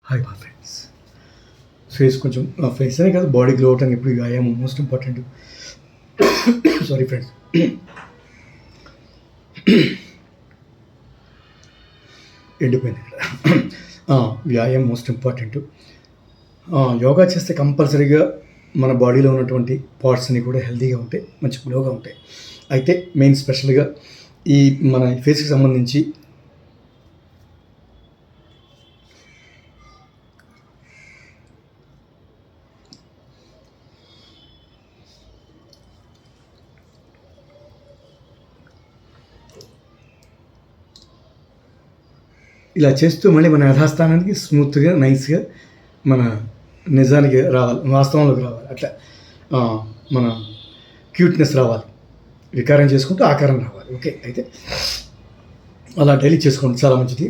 Hi మా friends. Face కొంచెం face అనే కాదు, బాడీ గ్లో అవటానికి ఇప్పుడు వ్యాయామం మోస్ట్ ఇంపార్టెంట్. Sorry friends. ఎండిపోయింది ఇక్కడ. వ్యాయామం మోస్ట్ ఇంపార్టెంట్. యోగా చేస్తే కంపల్సరీగా మన బాడీలో ఉన్నటువంటి పార్ట్స్ అన్నీ కూడా హెల్తీగా ఉంటాయి, మంచి గ్లోగా ఉంటాయి. అయితే మెయిన్ స్పెషల్గా ఈ మన ఫేస్కి సంబంధించి ఇలా చేస్తూ మళ్ళీ మన యథాస్థానానికి స్మూత్గా నైస్గా మన నిజానికి రావాలి, వాస్తవంలోకి రావాలి. అట్లా మన క్యూట్నెస్ రావాలి, వికారం చేసుకుంటూ ఆకారం రావాలి. ఓకే, అయితే అలా డైలీ చేసుకోండి, చాలా మంచిది.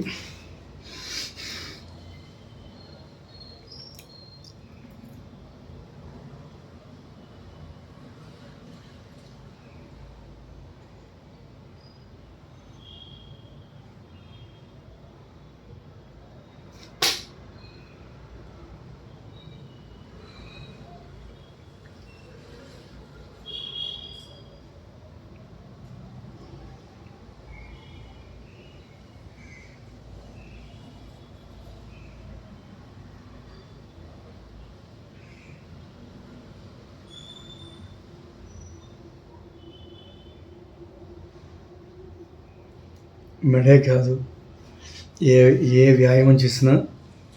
మెడే కాదు, ఏ ఏ వ్యాయామం చేసినా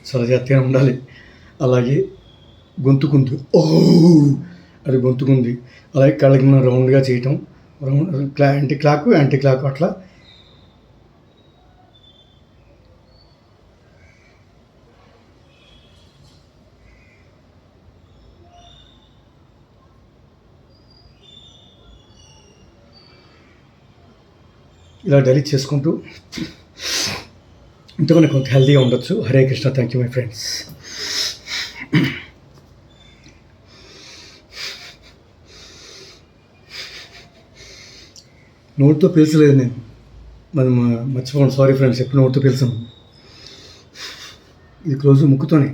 చాలా జాగ్రత్తగా ఉండాలి. అలాగే గొంతుకుంది, అది గొంతుకుంది. అలాగే కళ్ళకి మనం రౌండ్గా చేయటం, రౌండ్ యాంటీ క్లాక్ అట్లా ఇలా డైలీ చేసుకుంటూ ఇంతకన్నా కొంత హెల్తీగా ఉండొచ్చు. Hare Krishna. Thank you my friends. నోట్తో పీల్చలేదు నేను, మనం మర్చిపోండి, సారీ ఫ్రెండ్స్. ఎప్పుడు నోట్తో పీల్చాను, ఇది క్లోజ్ ముక్కుతోనే.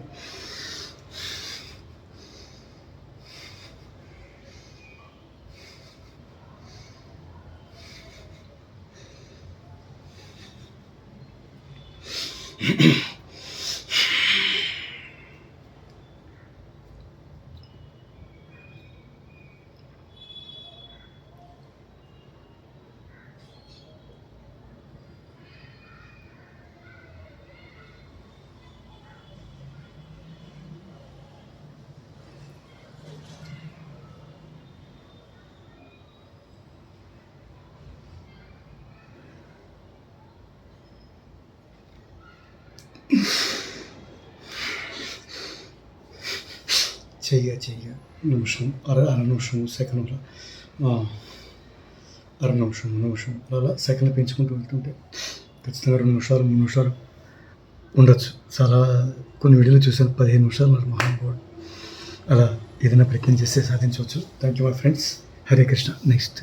చెయ్య నిమిషం, అర నిమిషం, సెకండ్లో అర నిమిషం అలా సెకండ్ పెంచుకుంటూ వెళ్తుంటే ఖచ్చితంగా 2 నిమిషాలు 3 నిమిషాలు ఉండొచ్చు. చాలా కొన్ని వీడియోలు చూశాను, 15 నిమిషాలు మహానుభావుడు. అలా ఏదైనా ప్రయత్నం చేస్తే సాధించవచ్చు. Thank you my friends. Hare Krishna. Next